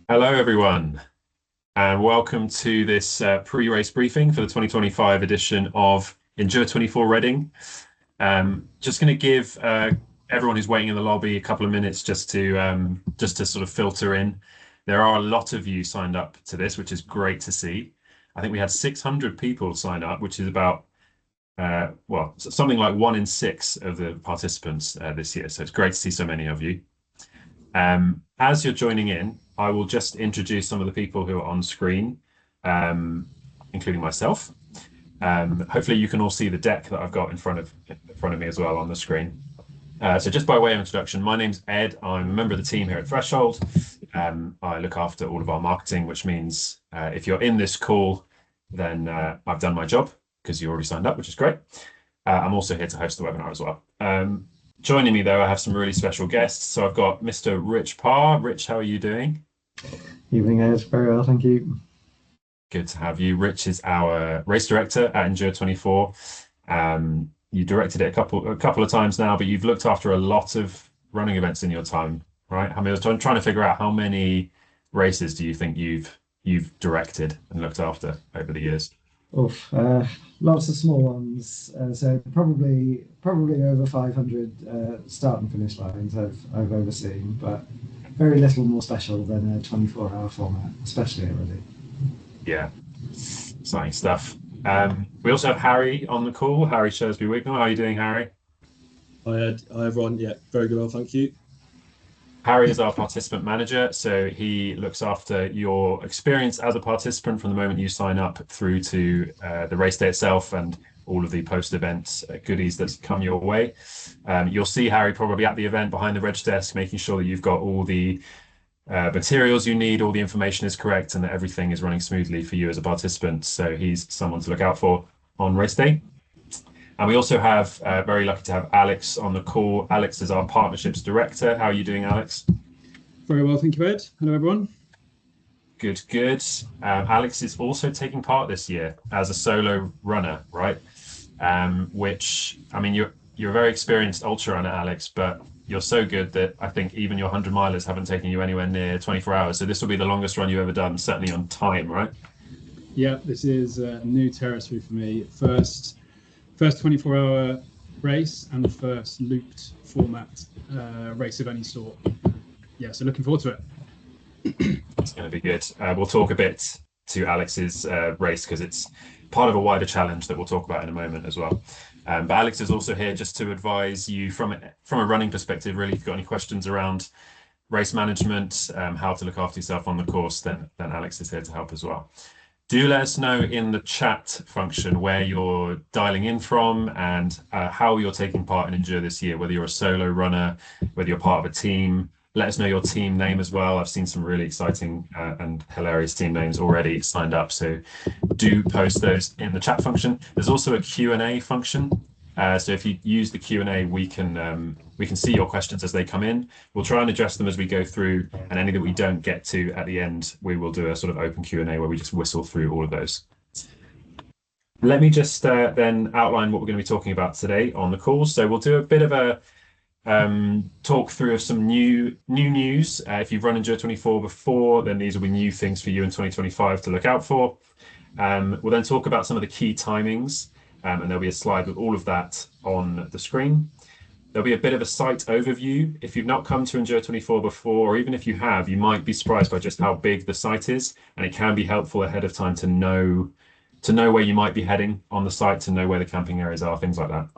Hello, everyone, and welcome to this pre-race briefing for the 2025 edition of Endure24 Reading. Just going to give everyone who's waiting in the lobby a couple of minutes just to sort of filter in. There are a lot of you signed up to this, which is great to see. I think we had 600 people sign up, which is about something like 1 in 6 of the participants this year. So it's great to see so many of you. As you're joining in, I will just introduce some of the people who are on screen, including myself. Hopefully you can all see the deck that I've got in front of me as well on the screen. So just by way of introduction, my name's Ed. I'm a member of the team here at Threshold. I look after all of our marketing, which means if you're in this call, then I've done my job because you already signed up, which is great. I'm also here to host the webinar as well. Joining me, though, I have some really special guests. So I've got Mr. Rich Parr. Rich, how are you doing? Evening, Ed. Very well, thank you. Good to have you. Rich is our race director at Endure24. You directed it a couple of times now, but you've looked after a lot of running events in your time, right? I was trying to figure out how many races do you think you've directed and looked after over the years? Oof, lots of small ones. So probably over 500 start and finish lines I've overseen, but very little more special than a 24-hour format, especially already. Yeah, exciting stuff. We also have Harry on the call. Harry Shersby Wignall. How are you doing, Harry? Hi everyone. Yeah, very good. Well, thank you. Harry is our participant manager, so he looks after your experience as a participant from the moment you sign up through to the race day itself and all of the post-event goodies that come your way. You'll see Harry probably at the event behind the reg desk, making sure that you've got all the materials you need, all the information is correct, and that everything is running smoothly for you as a participant. So he's someone to look out for on race day. And we also have very lucky to have Alex on the call. Alex is our partnerships director. How are you doing, Alex? Very well, thank you, Ed. Hello, everyone. Good, good. Alex is also taking part this year as a solo runner, right? Which, I mean, you're a very experienced ultra runner, Alex, but you're so good that I think even your 100 milers haven't taken you anywhere near 24 hours. So this will be the longest run you've ever done, certainly on time, right? Yeah, this is new territory for me. First 24-hour race and the first looped format race of any sort. Yeah, so looking forward to it. It's going to be good. We'll talk a bit to Alex's race because it's part of a wider challenge that we'll talk about in a moment as well. But Alex is also here just to advise you from a running perspective. Really, if you've got any questions around race management, how to look after yourself on the course, then Alex is here to help as well. Do let us know in the chat function where you're dialing in from and how you're taking part in Endure this year, whether you're a solo runner, whether you're part of a team. Let us know your team name as well. I've seen some really exciting and hilarious team names already signed up. So do post those in the chat function. There's also a Q&A function. So if you use the Q&A, we can see your questions as they come in. We'll try and address them as we go through, and any that we don't get to at the end, we will do a sort of open Q&A where we just whistle through all of those. Let me just then outline what we're going to be talking about today on the call. So we'll do a bit of a talk through of some new news. If you've run Endure24 before, then these will be new things for you in 2025 to look out for. We'll then talk about some of the key timings, and there'll be a slide with all of that on the screen. There'll be a bit of a site overview. If you've not come to Endure24 before, or even if you have, you might be surprised by just how big the site is, and it can be helpful ahead of time to know where you might be heading on the site, to know where the camping areas are, things like that.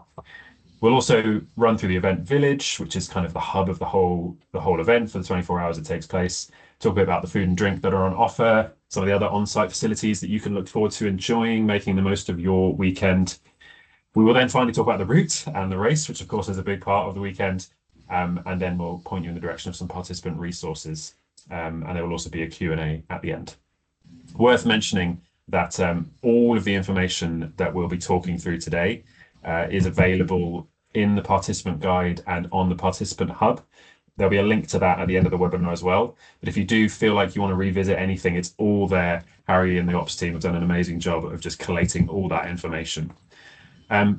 We'll also run through the event village, which is kind of the hub of the whole event for the 24 hours it takes place. Talk a bit about the food and drink that are on offer, some of the other on-site facilities that you can look forward to enjoying, making the most of your weekend. We will then finally talk about the route and the race, which of course is a big part of the weekend. And then we'll point you in the direction of some participant resources. And there will also be a Q&A at the end. Worth mentioning that all of the information that we'll be talking through today is available in the participant guide and on the participant hub. There'll be a link to that at the end of the webinar as well. But if you do feel like you want to revisit anything, it's all there. Harry and the ops team have done an amazing job of just collating all that information.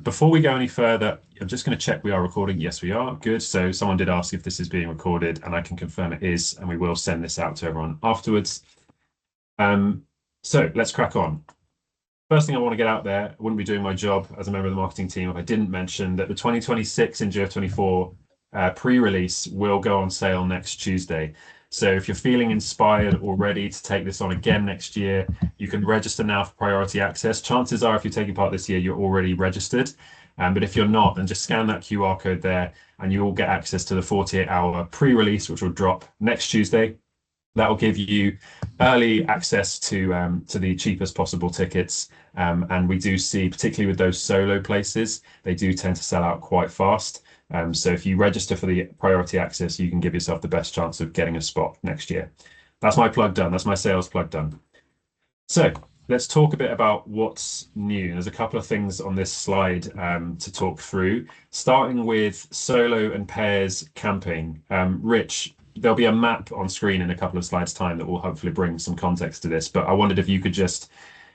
Before we go any further, I'm just going to check we are recording. Yes, we are. Good. So someone did ask if this is being recorded, and I can confirm it is, and we will send this out to everyone afterwards. So let's crack on. First thing I want to get out there, I wouldn't be doing my job as a member of the marketing team if I didn't mention that the 2026 Endure24 pre-release will go on sale next Tuesday. So if you're feeling inspired or ready to take this on again next year, you can register now for priority access. Chances are if you're taking part this year, you're already registered. But if you're not, then just scan that QR code there and you will get access to the 48-hour pre-release, which will drop next Tuesday. That will give you early access to the cheapest possible tickets. And we do see, particularly with those solo places, they do tend to sell out quite fast. So if you register for the priority access, you can give yourself the best chance of getting a spot next year. That's my plug done. That's my sales plug done. So let's talk a bit about what's new. There's a couple of things on this slide to talk through, starting with solo and pairs camping. Rich, there'll be a map on screen in a couple of slides' time that will hopefully bring some context to this. But I wondered if you could just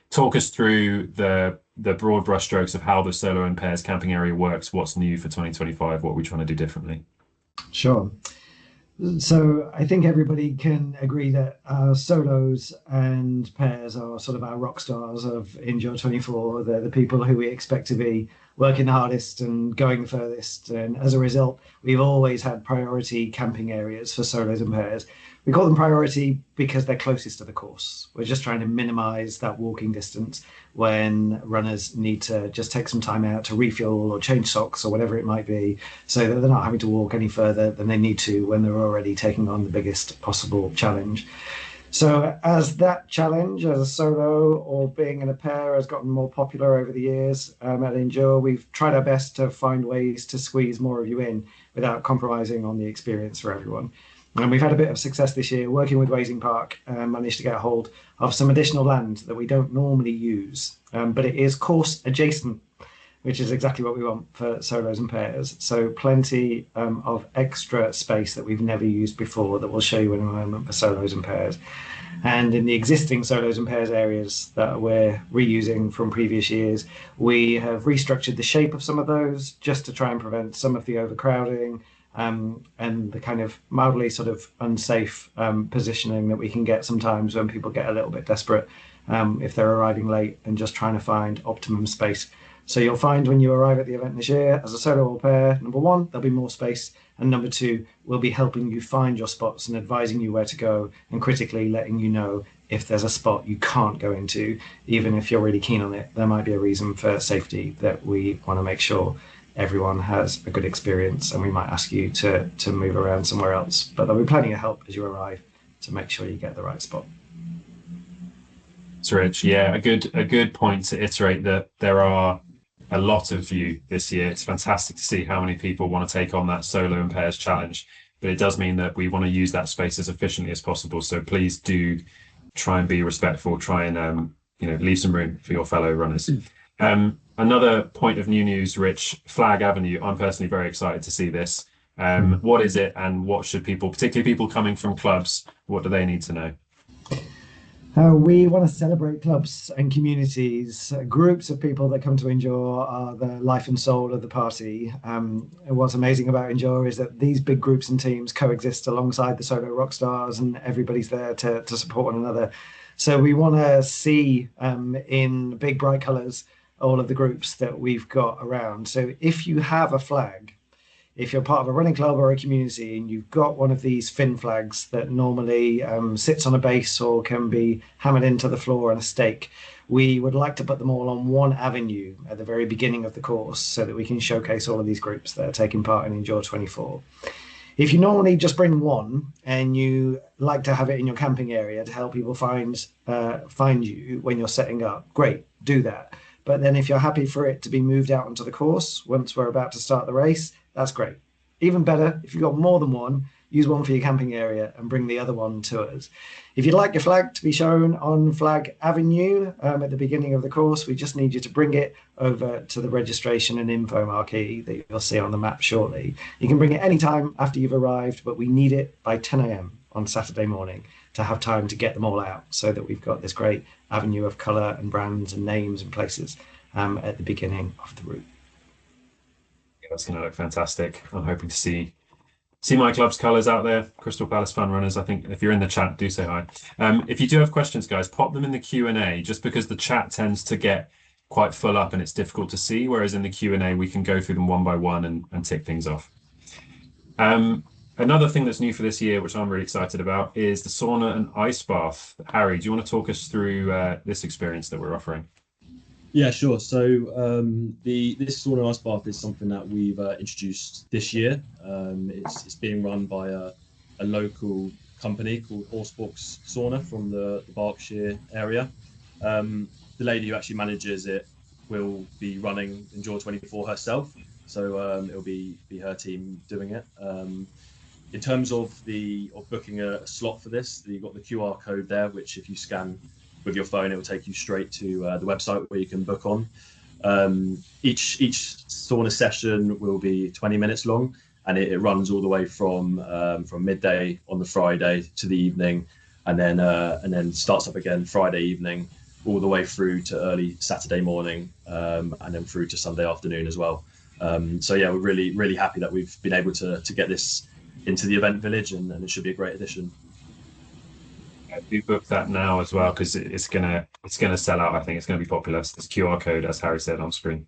talk us through the broad brushstrokes of how the solo and pairs camping area works, what's new for 2025, what we're trying to do differently. Sure. So I think everybody can agree that our solos and pairs are sort of our rock stars of Endure24. They're the people who we expect to be working the hardest and going the furthest. And as a result, we've always had priority camping areas for solos and pairs. We call them priority because they're closest to the course. We're just trying to minimize that walking distance when runners need to just take some time out to refuel or change socks or whatever it might be, so that they're not having to walk any further than they need to when they're already taking on the biggest possible challenge. So as that challenge as a solo or being in a pair has gotten more popular over the years at Endure, we've tried our best to find ways to squeeze more of you in without compromising on the experience for everyone. And we've had a bit of success this year working with Wasing Park and managed to get a hold of some additional land that we don't normally use, but it is course adjacent, which is exactly what we want for solos and pairs. So plenty of extra space that we've never used before that we'll show you in a moment for solos and pairs. And in the existing solos and pairs areas that we're reusing from previous years, we have restructured the shape of some of those just to try and prevent some of the overcrowding and the kind of mildly sort of unsafe positioning that we can get sometimes when people get a little bit desperate if they're arriving late and just trying to find optimum space. So you'll find when you arrive at the event this year as a solo or pair, number one, there'll be more space. And number two, we'll be helping you find your spots and advising you where to go, and critically letting you know if there's a spot you can't go into, even if you're really keen on it. There might be a reason for safety that we want to make sure everyone has a good experience, and we might ask you to move around somewhere else. But there'll be plenty of help as you arrive to make sure you get the right spot. So Rich, yeah, a good point to iterate that there are a lot of you this year. It's fantastic to see how many people want to take on that solo and pairs challenge, but it does mean that we want to use that space as efficiently as possible. So please do try and be respectful. Try and leave some room for your fellow runners. Another point of new news, Rich, Flag Avenue. I'm personally very excited to see this. What is it, and what should people, particularly people coming from clubs, what do they need to know? We want to celebrate clubs and communities. Groups of people that come to Endure are the life and soul of the party. And what's amazing about Endure is that these big groups and teams coexist alongside the solo rock stars, and everybody's there to support one another. So we want to see in big bright colours all of the groups that we've got around. So if you have a flag, if you're part of a running club or a community and you've got one of these fin flags that normally sits on a base or can be hammered into the floor on a stake, we would like to put them all on one avenue at the very beginning of the course so that we can showcase all of these groups that are taking part in Endure24. If you normally just bring one and you like to have it in your camping area to help people find you when you're setting up, great, do that. But then if you're happy for it to be moved out onto the course once we're about to start the race, that's great. Even better, if you've got more than one, use one for your camping area and bring the other one to us. If you'd like your flag to be shown on Flag Avenue at the beginning of the course, we just need you to bring it over to the registration and info marquee that you'll see on the map shortly. You can bring it anytime after you've arrived, but we need it by 10 a.m. on Saturday morning to have time to get them all out so that we've got this great avenue of colour and brands and names and places at the beginning of the route. Yeah, that's going to look fantastic. I'm hoping to see my club's colours out there, Crystal Palace Fun Runners. I think if you're in the chat, do say hi. If you do have questions, guys, pop them in the Q&A, just because the chat tends to get quite full up and it's difficult to see, whereas in the Q&A, we can go through them one by one and tick things off. Another thing that's new for this year, which I'm really excited about, is the sauna and ice bath. Harry, do you want to talk us through this experience that we're offering? Yeah, sure. So this sauna ice bath is something that we've introduced this year. It's being run by a local company called Horsebox Sauna from the Berkshire area. The lady who actually manages it will be running Endure24 herself, so it'll be her team doing it. In terms of booking a slot for this, you've got the QR code there, which if you scan with your phone, it will take you straight to the website where you can book on. Each sauna session will be 20 minutes long, and it runs all the way from midday on the Friday to the evening, and then starts up again Friday evening, all the way through to early Saturday morning, and then through to Sunday afternoon as well. So yeah, we're really happy that we've been able to get this into the event village, and it should be a great addition. Do book that now as well, because it's gonna sell out. I think it's gonna be popular. So this QR code, as Harry said, on screen.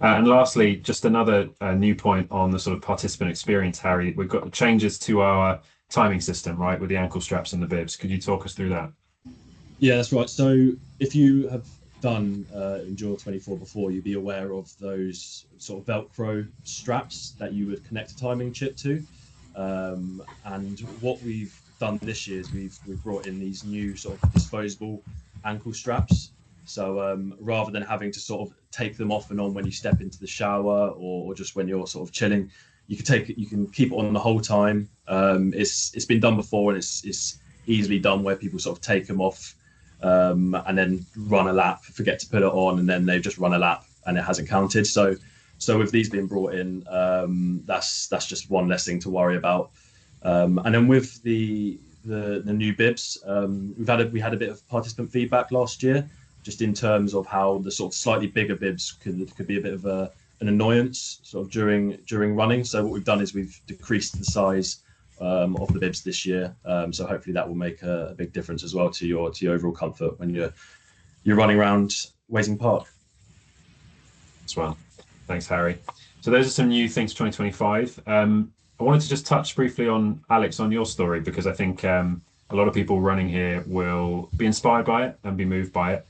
And lastly, just another new point on the sort of participant experience, Harry. We've got the changes to our timing system, right, with the ankle straps and the bibs. Could you talk us through that? Yeah, that's right. So if you have done Endure24 before, you'd be aware of those sort of Velcro straps that you would connect a timing chip to. And what we've done this year is we've brought in these new sort of disposable ankle straps. So rather than having to sort of take them off and on when you step into the shower, or just when you're sort of chilling, you can keep it on the whole time. It's been done before, and it's easily done where people sort of take them off and then run a lap, forget to put it on, and then they've just run a lap and it hasn't counted. So with these being brought in, that's just one less thing to worry about. And then with the new bibs, we had a bit of participant feedback last year, just in terms of how the sort of slightly bigger bibs could be a bit of an annoyance sort of during running. So what we've done is we've decreased the size of the bibs this year. So hopefully that will make a big difference as well to your overall comfort when you're running around Wasing Park. As well. Thanks, Harry. So those are some new things for 2025. I wanted to just touch briefly on Alex, on your story, because I think a lot of people running here will be inspired by it and be moved by it.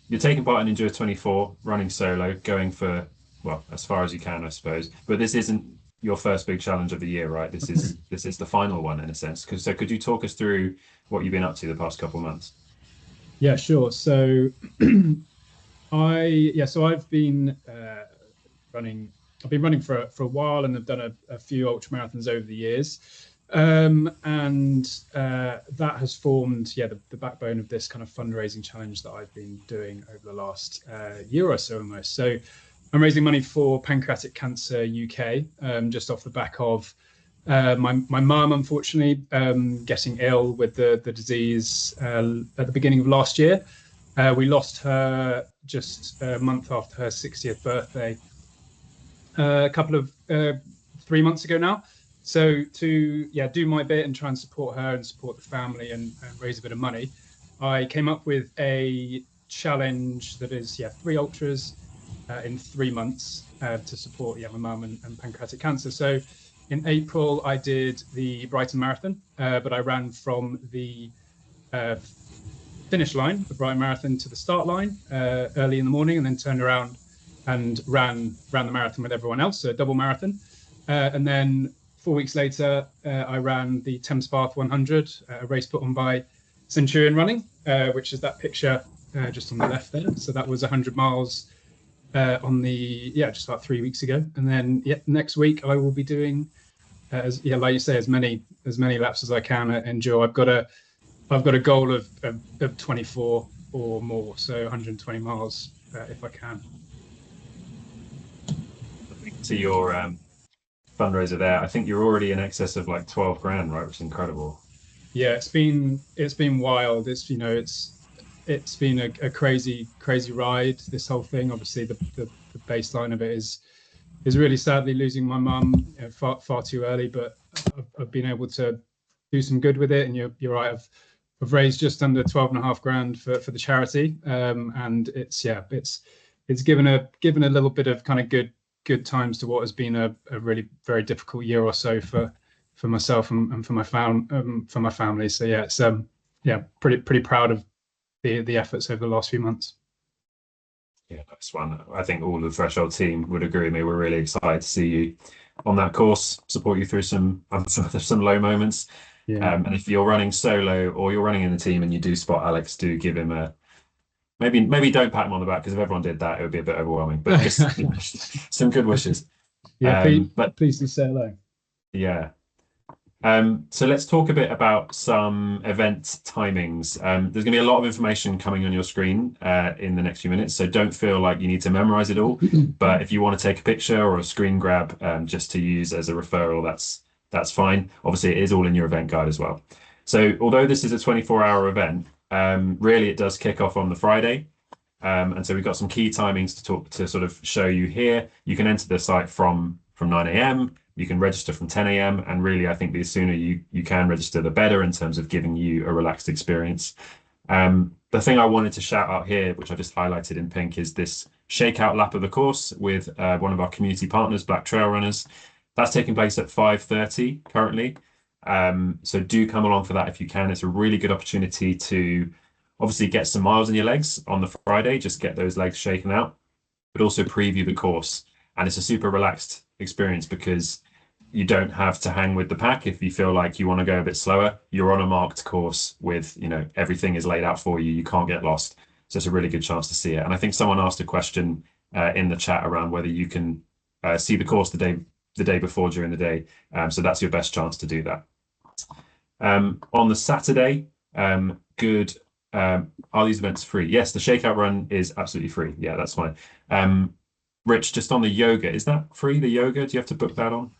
You're taking part in Endure24, running solo, going for, well, as far as you can, I suppose. But this isn't your first big challenge of the year, right? This is the final one in a sense. So could you talk us through what you've been up to the past couple of months? Yeah, sure. So I've been running. I've been running for a while, and I've done a few ultra marathons over the years, and that has formed the backbone of this kind of fundraising challenge that I've been doing over the last year or so almost. So I'm raising money for Pancreatic Cancer UK, just off the back of my mum, unfortunately, getting ill with the disease at the beginning of last year. We lost her just a month after her 60th birthday, a couple of 3 months ago now. So to do my bit and try and support her and support the family and raise a bit of money, I came up with a challenge that is 3 ultras in 3 months to support my mum and pancreatic cancer. So in April I did the Brighton Marathon, but I ran from the finish line, the Brighton Marathon, to the start line early in the morning, and then turned around and ran the marathon with everyone else, so a double marathon. And then 4 weeks later, I ran the Thames Bath 100, a race put on by Centurion Running, which is that picture just on the left there. So that was 100 miles on the just about 3 weeks ago. And then next week I will be doing like you say, as many laps as I can at Endure. I've got a goal of 24 or more, so 120 miles if I can. To your fundraiser there, I think you're already in excess of like 12 grand, right? Which is incredible. Yeah, it's been wild. It's it's been a crazy ride. This whole thing, obviously, the baseline of it is really sadly losing my mum, far too early. But I've been able to do some good with it, and you're right. I've raised just under 12.5 grand for the charity, and it's given a little bit of kind of good times to what has been a really very difficult year or so for myself and for my family. So yeah, it's pretty proud of the efforts over the last few months. Yeah, nice one. I think all the Threshold team would agree with me. We're really excited to see you on that course, support you through some, I'm sure there's some low moments. Yeah. And if you're running solo or you're running in the team and you do spot Alex, do give him a maybe don't pat him on the back, because if everyone did that, it would be a bit overwhelming. But just some good wishes. Yeah, But please do say hello. yeah. So let's talk a bit about some event timings. There's going to be a lot of information coming on your screen in the next few minutes, so don't feel like you need to memorize it all. But if you want to take a picture or a screen grab just to use as a referral, that's fine. Obviously, it is all in your event guide as well. So although this is a 24-hour event, really it does kick off on the Friday. And so we've got some key timings to sort of show you here. You can enter the site from 9 a.m. You can register from 10 a.m. And really, I think the sooner you can register, the better in terms of giving you a relaxed experience. The thing I wanted to shout out here, which I just highlighted in pink, is this shakeout lap of the course with one of our community partners, Black Trail Runners. That's taking place at 5:30 currently. So do come along for that if you can. It's a really good opportunity to obviously get some miles in your legs on the Friday, just get those legs shaken out, but also preview the course. And it's a super relaxed experience because you don't have to hang with the pack. If you feel like you want to go a bit slower, you're on a marked course with, everything is laid out for you. You can't get lost. So it's a really good chance to see it. And I think someone asked a question in the chat around whether you can see the course the day before during the day. So that's your best chance to do that. On the Saturday, good. Are these events free? Yes, the shakeout run is absolutely free. Yeah, that's fine. Rich, just on the yoga, is that free? The yoga, do you have to book that on?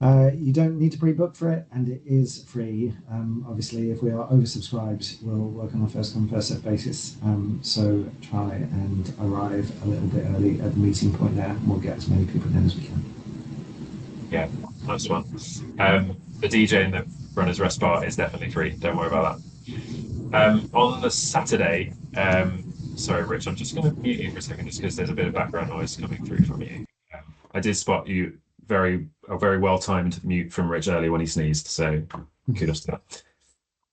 You don't need to pre-book for it, and it is free. Obviously, if we are oversubscribed, we'll work on a first-come, first-served basis. So try and arrive a little bit early at the meeting point there, and we'll get as many people in as we can. Yeah, nice one. The DJ in the Runner's Rest Bar is definitely free. Don't worry about that. On the Saturday, sorry, Rich, I'm just going to mute you for a second just because there's a bit of background noise coming through from you. I did spot you very well timed mute from Rich earlier when he sneezed, so kudos to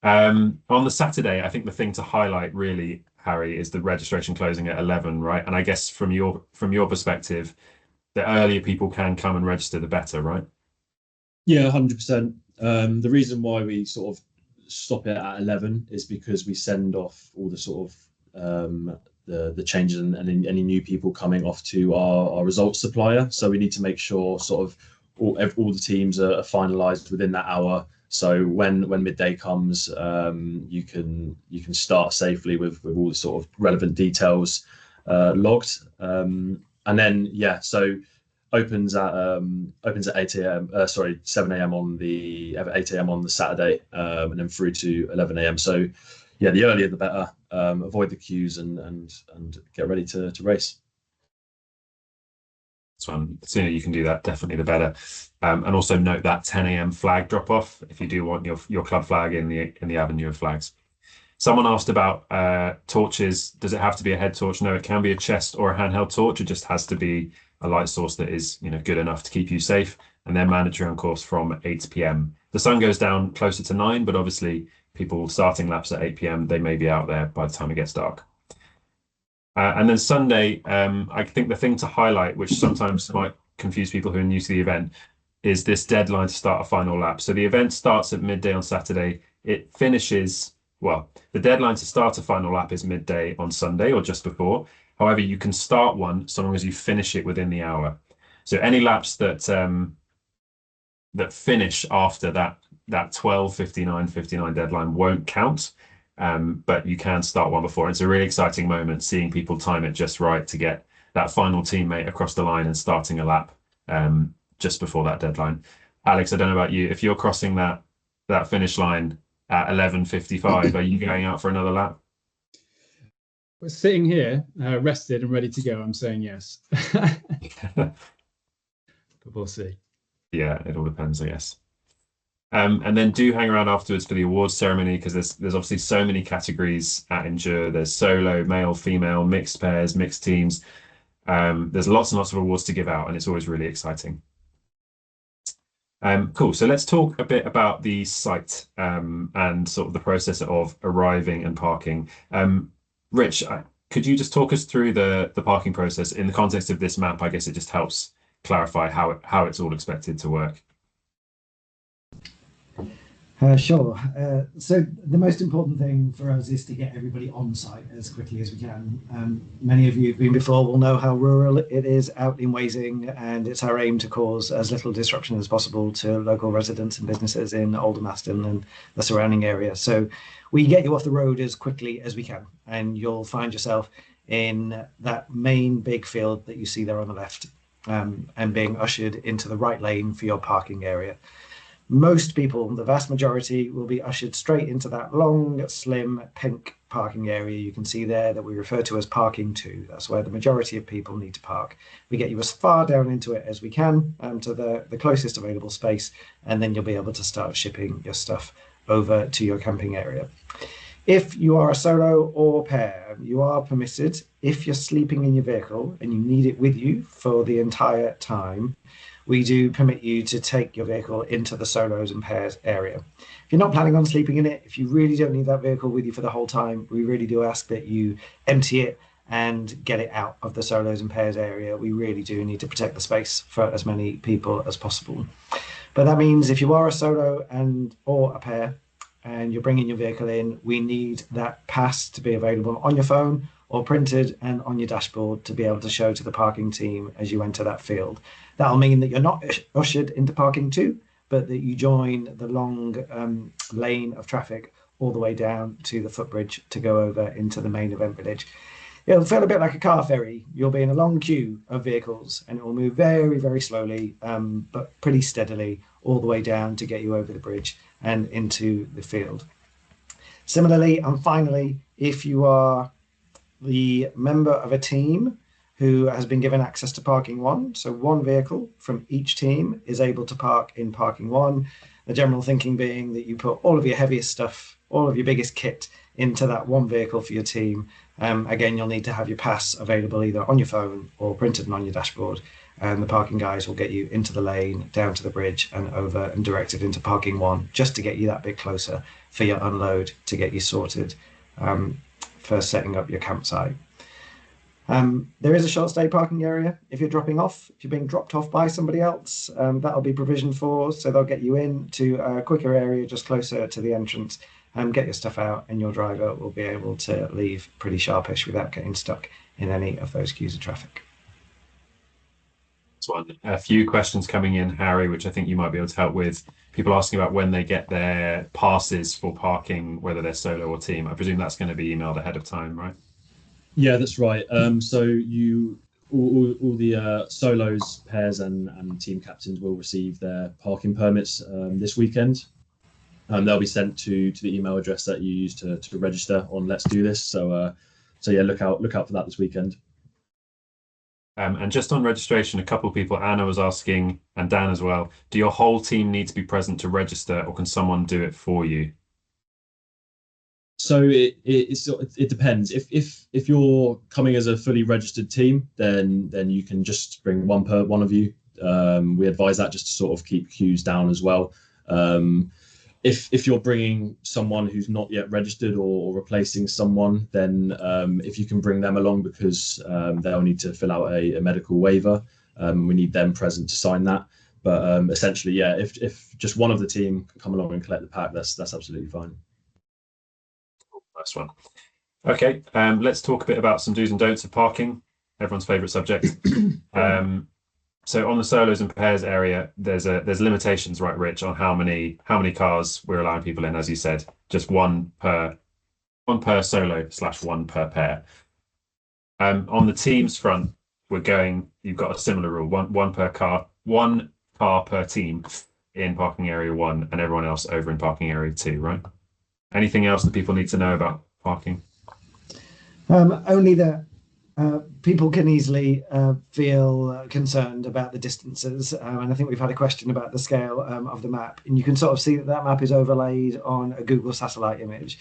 that. On the Saturday, I think the thing to highlight really, Harry, is the registration closing at 11, right? And I guess from your perspective, the earlier people can come and register, the better, right? Yeah, 100%. The reason why we sort of stop it at 11 is because we send off all the sort of the changes and any new people coming off to our results supplier. So we need to make sure sort of all the teams are finalized within that hour. So when midday comes, you can start safely with all the sort of relevant details logged. And then so opens at 8 a.m. 7 a.m. on the 8 a.m. on the Saturday, and then through to 11 a.m. So yeah, the earlier the better. Avoid the queues and get ready to race. So the sooner you can do that, definitely the better. And also note that 10 a.m. flag drop off if you do want your club flag in the avenue of flags. Someone asked about torches. Does it have to be a head torch? No, it can be a chest or a handheld torch. It just has to be a light source that is good enough to keep you safe. And they're mandatory on course from 8 p.m. The sun goes down closer to 9, but obviously people starting laps at 8 p.m. they may be out there by the time it gets dark. And then Sunday, I think the thing to highlight, which sometimes might confuse people who are new to the event, is this deadline to start a final lap. So the event starts at midday on Saturday. It finishes, well, the deadline to start a final lap is midday on Sunday or just before. However, you can start one so long as you finish it within the hour. So any laps that finish after that 12:59 deadline won't count. But you can start one before. It's a really exciting moment seeing people time it just right to get that final teammate across the line and starting a lap just before that deadline. Alex, I don't know about you. If you're crossing that finish line at 11:55, are you going out for another lap? But sitting here, rested and ready to go, I'm saying yes. But we'll see. Yeah, it all depends, I guess. And then do hang around afterwards for the awards ceremony because there's obviously so many categories at Endure. There's solo, male, female, mixed pairs, mixed teams. There's lots and lots of awards to give out, and it's always really exciting. Cool. So let's talk a bit about the site and sort of the process of arriving and parking. Rich, could you just talk us through the parking process in the context of this map? I guess it just helps clarify how it's all expected to work. Sure. So the most important thing for us is to get everybody on site as quickly as we can. Many of you who've been before will know how rural it is out in Wasing, and it's our aim to cause as little disruption as possible to local residents and businesses in Aldermaston and the surrounding area. So we get you off the road as quickly as we can, and you'll find yourself in that main big field that you see there on the left, and being ushered into the right lane for your parking area. Most people, the vast majority, will be ushered straight into that long, slim, pink parking area you can see there that we refer to as parking 2. That's where the majority of people need to park. We get you as far down into it as we can, to the closest available space, and then you'll be able to start shipping your stuff over to your camping area. If you are a solo or pair, you are permitted, if you're sleeping in your vehicle and you need it with you for the entire time, we do permit you to take your vehicle into the solos and pairs area. If you're not planning on sleeping in it, if you really don't need that vehicle with you for the whole time, we really do ask that you empty it and get it out of the solos and pairs area. We really do need to protect the space for as many people as possible. But that means if you are a solo or a pair and you're bringing your vehicle in, we need that pass to be available on your phone or printed and on your dashboard to be able to show to the parking team as you enter that field. That'll mean that you're not ushered into parking 2, but that you join the long lane of traffic all the way down to the footbridge to go over into the main event village. It'll feel a bit like a car ferry. You'll be in a long queue of vehicles and it will move very, very slowly, but pretty steadily all the way down to get you over the bridge and into the field. Similarly, and finally, if you are the member of a team who has been given access to parking 1, so one vehicle from each team is able to park in parking 1. The general thinking being that you put all of your heaviest stuff, all of your biggest kit into that one vehicle for your team. Again, you'll need to have your pass available either on your phone or printed and on your dashboard, and the parking guys will get you into the lane, down to the bridge and over and directed into parking 1, just to get you that bit closer for your unload, to get you sorted for setting up your campsite. There is a short stay parking area if you're dropping off. If you're being dropped off by somebody else, that'll be provisioned for, so they'll get you in to a quicker area just closer to the entrance, get your stuff out, and your driver will be able to leave pretty sharpish without getting stuck in any of those queues of traffic. A few questions coming in, Harry, which I think you might be able to help with. People asking about when they get their passes for parking, whether they're solo or team. I presume that's going to be emailed ahead of time, right? Yeah, that's right. So all the solos, pairs, and team captains will receive their parking permits this weekend. They'll be sent to the email address that you use to register on Let's Do This. So yeah, look out for that this weekend. And just on registration, a couple of people, Anna was asking, and Dan as well, do your whole team need to be present to register, or can someone do it for you? So it depends. If you're coming as a fully registered team, then you can just bring one of you. We advise that just to sort of keep queues down as well. If you're bringing someone who's not yet registered or replacing someone, then if you can bring them along, because they'll need to fill out a medical waiver. We need them present to sign that. But essentially, yeah, if just one of the team can come along and collect the pack, that's absolutely fine. Nice one. Okay, let's talk a bit about some do's and don'ts of parking. Everyone's favorite subject. So on the solos and pairs area, there's limitations, right, Rich, on how many cars we're allowing people in. As you said, just one per solo / one per pair. On the teams front, you've got a similar rule: one car per team in parking area 1, and everyone else over in parking area 2, right? Anything else that people need to know about parking? Only that people can easily feel concerned about the distances. And I think we've had a question about the scale of the map. And you can sort of see that that map is overlaid on a Google satellite image.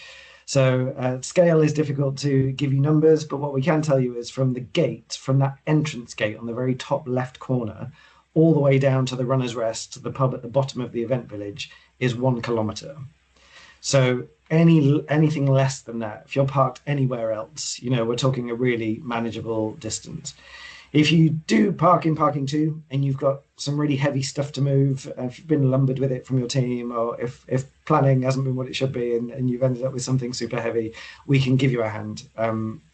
So scale is difficult to give you numbers, but what we can tell you is from the gate, from that entrance gate on the very top left corner, all the way down to the runner's rest, the pub at the bottom of the event village, is 1 kilometre. So anything less than that, if you're parked anywhere else, we're talking a really manageable distance. If you do park in parking two and you've got some really heavy stuff to move, if you've been lumbered with it from your team, or if planning hasn't been what it should be and you've ended up with something super heavy, we can give you a hand.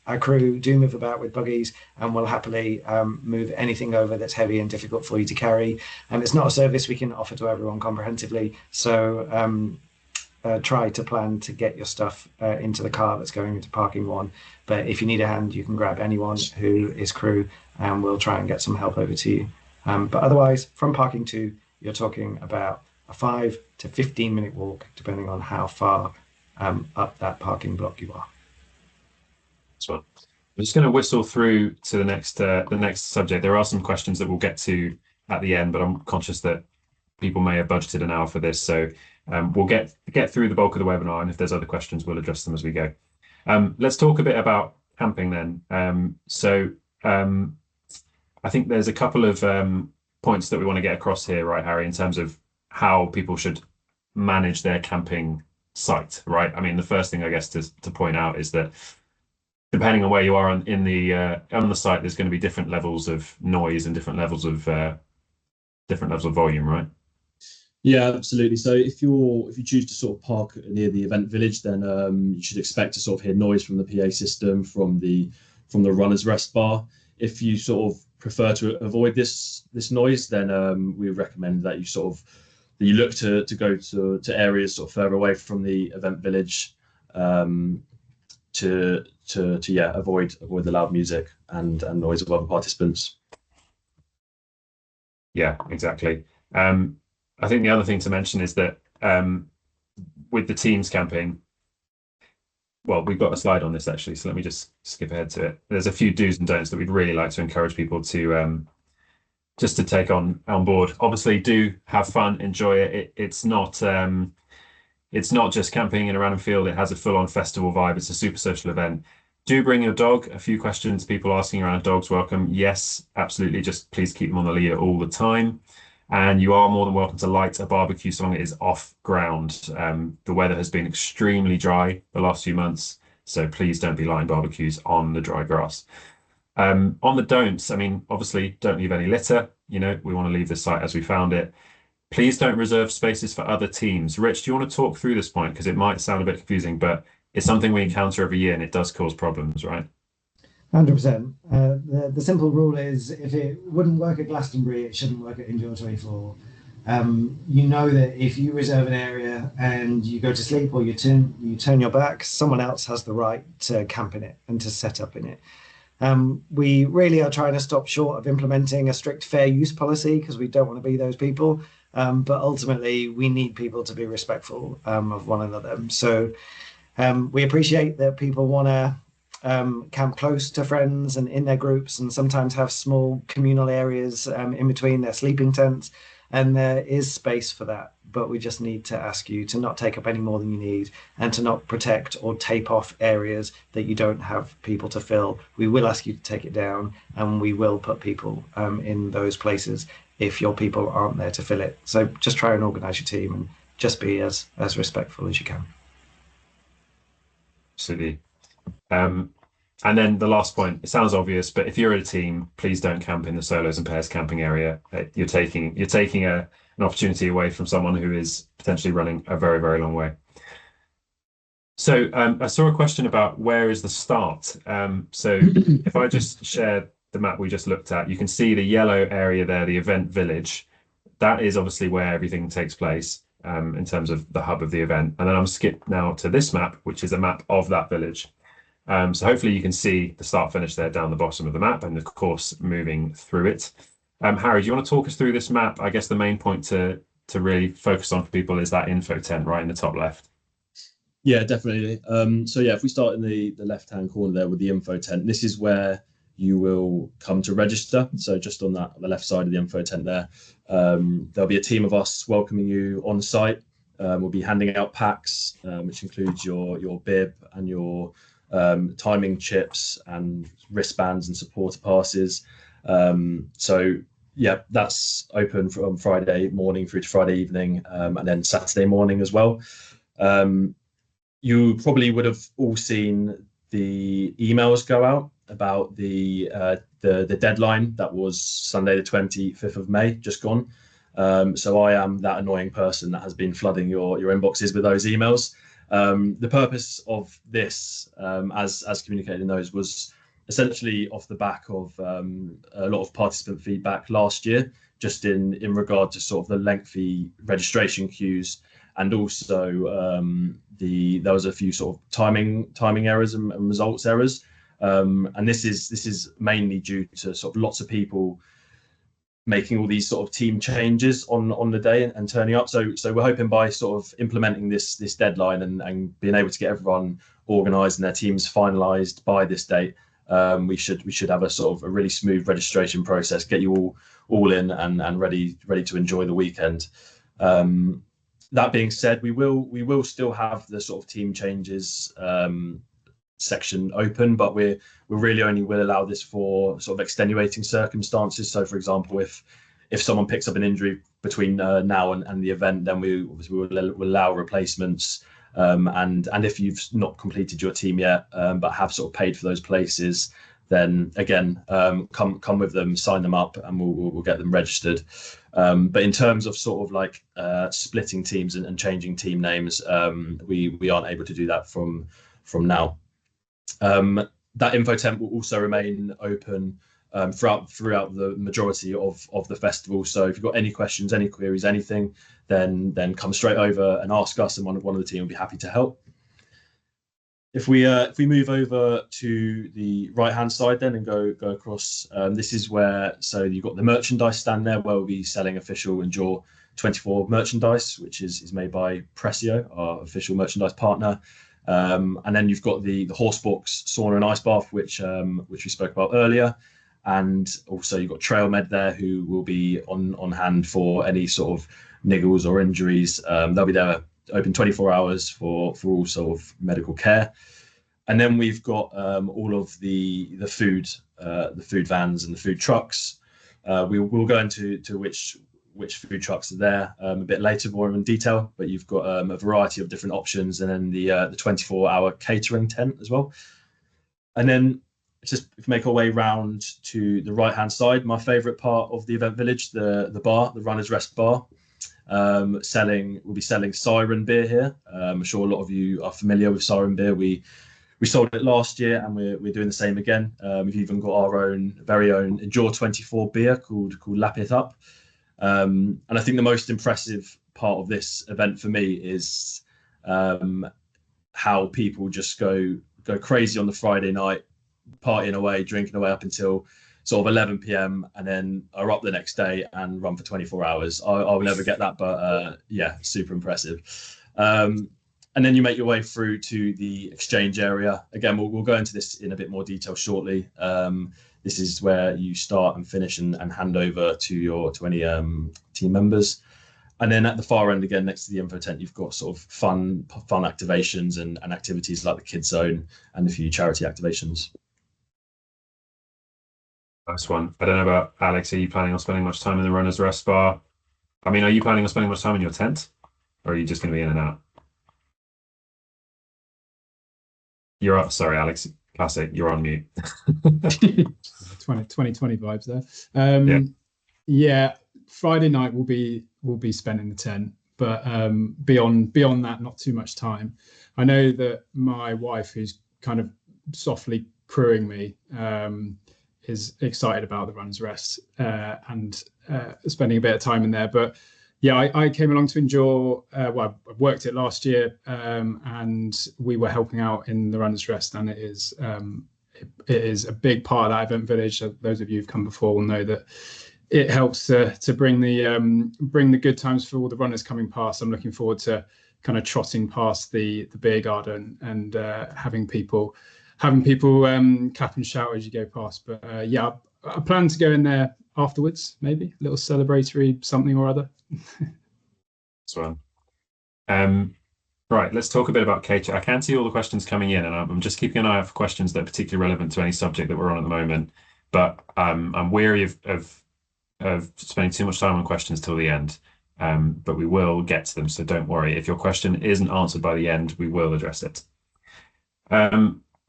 Our crew do move about with buggies and will happily move anything over that's heavy and difficult for you to carry. It's not a service we can offer to everyone comprehensively. So try to plan to get your stuff into the car that's going into parking one. But if you need a hand, you can grab anyone who is crew and we'll try and get some help over to you. But otherwise, from parking two, you're talking about a 5 to 15-minute walk, depending on how far up that parking block you are. So I'm just going to whistle through to the next subject. There are some questions that we'll get to at the end, but I'm conscious that people may have budgeted an hour for this, so we'll get through the bulk of the webinar, and if there's other questions, we'll address them as we go. Let's talk a bit about camping then. I think there's a couple of points that we want to get across here, right, Harry, in terms of how people should manage their camping site, right? I mean, the first thing I guess to point out is that depending on where you are on the site, there's going to be different levels of noise and different levels of volume, right? Yeah, absolutely. So if you choose to sort of park near the event village, then you should expect to sort of hear noise from the PA system, from the runner's rest bar. If you sort of prefer to avoid this noise, then we recommend that you look to go to areas sort of further away from the event village, to avoid the loud music and noise of other participants. Yeah, exactly. I think the other thing to mention is that with the teams camping, well, we've got a slide on this actually, so let me just skip ahead to it. There's a few do's and don'ts that we'd really like to encourage people to just to take on board. Obviously, do have fun, enjoy it. It's not just camping in a random field. It has a full-on festival vibe. It's a super social event. Do bring your dog. A few questions, people asking around dogs. Welcome. Yes, absolutely. Just please keep them on the leader all the time. And you are more than welcome to light a barbecue so long it is off ground. The weather has been extremely dry the last few months, so please don't be lighting barbecues on the dry grass. On the don'ts, I mean, obviously, don't leave any litter. We want to leave the site as we found it. Please don't reserve spaces for other teams. Rich, do you want to talk through this point? Because it might sound a bit confusing, but it's something we encounter every year and it does cause problems, right? 100%. The simple rule is if it wouldn't work at Glastonbury, it shouldn't work at Endure24. You know that if you reserve an area and you go to sleep or you turn your back, someone else has the right to camp in it and to set up in it. We really are trying to stop short of implementing a strict fair use policy because we don't want to be those people. But ultimately, we need people to be respectful of one another. So we appreciate that people want to camp close to friends and in their groups and sometimes have small communal areas in between their sleeping tents. And there is space for that. But we just need to ask you to not take up any more than you need and to not protect or tape off areas that you don't have people to fill. We will ask you to take it down and we will put people in those places if your people aren't there to fill it. So just try and organize your team and just be as respectful as you can. Absolutely. And then the last point, it sounds obvious, but if you're a team, please don't camp in the solos and pairs camping area. You're taking an opportunity away from someone who is potentially running a very, very long way. So I saw a question about where is the start. So if I just share the map we just looked at, you can see the yellow area there, the event village. That is obviously where everything takes place in terms of the hub of the event. And then I'm skipped now to this map, which is a map of that village. So hopefully you can see the start finish there down the bottom of the map and the course moving through it. Harry, do you want to talk us through this map? I guess the main point to really focus on for people is that info tent right in the top left. Yeah, definitely. So yeah, if we start in the left-hand corner there with the info tent, this is where you will come to register. So just on that, the left side of the info tent there, there'll be a team of us welcoming you on site. We'll be handing out packs, which includes your bib and your timing chips and wristbands and supporter passes. So yeah, that's open from Friday morning through to Friday evening, and then Saturday morning as well. Um, you probably would have all seen the emails go out about the deadline that was Sunday the 25th of May, just gone. So I am that annoying person that has been flooding your inboxes with those emails. The purpose of this, as communicated in those, was essentially off the back of a lot of participant feedback last year, just in regard to sort of the lengthy registration queues, and also there was a few sort of timing errors and results errors, and this is mainly due to sort of lots of people making all these sort of team changes on the day and turning up. So we're hoping by sort of implementing this deadline and being able to get everyone organised and their teams finalised by this date, we should have a sort of a really smooth registration process, get you all in and ready to enjoy the weekend. That being said, we will still have the sort of team changes section open, but we really only will allow this for sort of extenuating circumstances. So, for example, if someone picks up an injury between now and the event, then we will allow replacements. And if you've not completed your team yet, but have sort of paid for those places, then again, come with them, sign them up, and we'll get them registered. But in terms of sort of like splitting teams and changing team names, we aren't able to do that from now. That info tent will also remain open throughout the majority of the festival. So if you've got any questions, any queries, anything, then come straight over and ask us, and one of the team will be happy to help. If we move over to the right hand side then and go across, this is where, so you've got the merchandise stand there where we'll be selling official Endure24 merchandise, which is made by Pressio, our official merchandise partner. And then you've got the Horsebox sauna and ice bath, which we spoke about earlier, and also you've got TrailMed there, who will be on hand for any sort of niggles or injuries. They'll be there open 24 hours for all sort of medical care. And then we've got all of the food vans and the food trucks. We'll go into which food trucks are there a bit later, more in detail, but you've got a variety of different options, and then the 24-hour catering tent as well. And then just make our way round to the right hand side, my favorite part of the event village, the bar, the Runners Rest bar. We'll be selling Siren beer here. I'm sure a lot of you are familiar with Siren beer. We sold it last year, and we're doing the same again. We've even got our very own Endure24 beer called Lap It Up. And I think the most impressive part of this event for me is how people just go crazy on the Friday night, partying away, drinking away up until sort of 11 p.m. and then are up the next day and run for 24 hours. I'll never get that, but yeah, super impressive. And then you make your way through to the exchange area. Again, we'll go into this in a bit more detail shortly. This is where you start and finish and hand over to any team members. And then at the far end, again, next to the info tent, you've got sort of fun activations and activities like the kids zone and a few charity activations. Nice one. I don't know about Alex. Are you planning on spending much time in the Runners Rest bar? I mean, are you planning on spending much time in your tent, or are you just going to be in and out? You're up. Sorry, Alex. Classic. You're on mute. 2020 vibes there. Yeah. Friday night will be spent in the tent, but beyond that, not too much time. I know that my wife, who's kind of softly crewing me, is excited about the Runners Rest and spending a bit of time in there. But yeah, I came along to Endure. Well, I worked it last year, and we were helping out in the Runners Rest, and it is a big part of that event village. Those of you who've come before will know that it helps to bring the good times for all the runners coming past. I'm looking forward to kind of trotting past the beer garden and having people clap and shout as you go past. But yeah, I plan to go in there afterwards, maybe a little celebratory something or other. As well. Right, let's talk a bit about catering. I can see all the questions coming in, and I'm just keeping an eye out for questions that are particularly relevant to any subject that we're on at the moment. But I'm weary of spending too much time on questions till the end. But we will get to them, so don't worry. If your question isn't answered by the end, we will address it.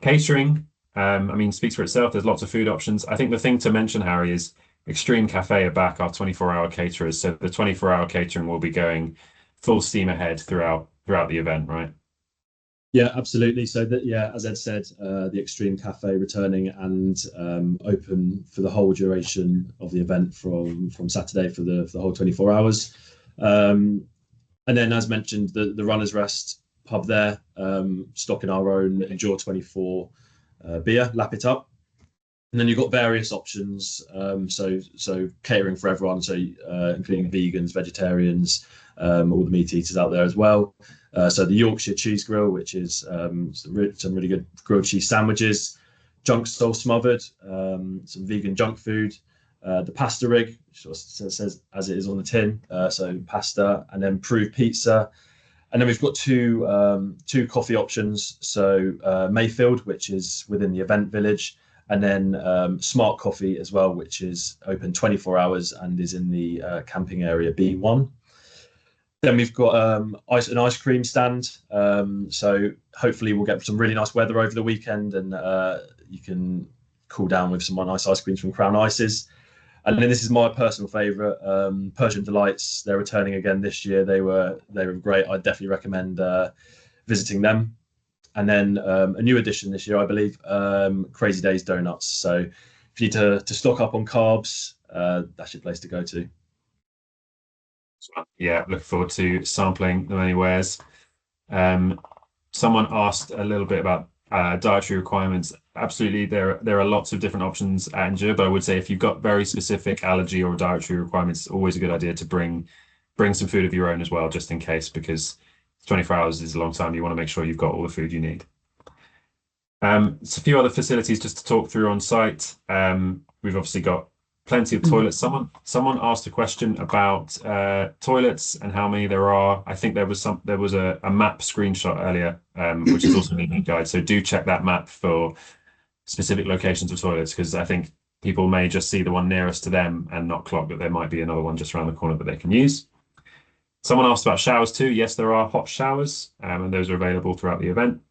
Catering, I mean, speaks for itself. There's lots of food options. I think the thing to mention, Harry, is Extreme Cafe are back, our 24-hour caterers. So the 24-hour catering will be going full steam ahead throughout the event, right? Yeah, absolutely. So that, yeah, as Ed said, the Extreme Cafe returning and open for the whole duration of the event from Saturday for the whole 24 hours. And then, as mentioned, the Runners Rest pub there, stocking our own Endure24 beer, Lap It Up. And then you've got various options, so catering for everyone, so including vegans, vegetarians, all the meat eaters out there as well. So the Yorkshire Cheese Grill, which is some really good grilled cheese sandwiches, junk style smothered, some vegan junk food, the pasta rig, which says as it is on the tin, so pasta, and then proved pizza. And then we've got two coffee options, so Mayfield, which is within the event village, and then Smart Coffee as well, which is open 24 hours and is in the camping area B1. Then we've got an ice cream stand. So hopefully we'll get some really nice weather over the weekend, and you can cool down with some nice ice creams from Crown Ices. And then this is my personal favourite, Persian Delights. They're returning again this year. They were great. I definitely recommend visiting them. And then a new addition this year, I believe, Crazy Days Donuts. So if you need to stock up on carbs, that's your place to go to. Yeah, looking forward to sampling the many wares. Someone asked a little bit about dietary requirements. Absolutely, there are lots of different options at Endure, but I would say if you've got very specific allergy or dietary requirements, it's always a good idea to bring some food of your own as well, just in case, because 24 hours is a long time. You want to make sure you've got all the food you need. So a few other facilities just to talk through on site. We've obviously got plenty of toilets. Someone asked a question about toilets and how many there are. I think there was a map screenshot earlier, which is also in the guide. So do check that map for specific locations of toilets, because I think people may just see the one nearest to them and not clock that there might be another one just around the corner that they can use. Someone asked about showers too. Yes, there are hot showers, and those are available throughout the event.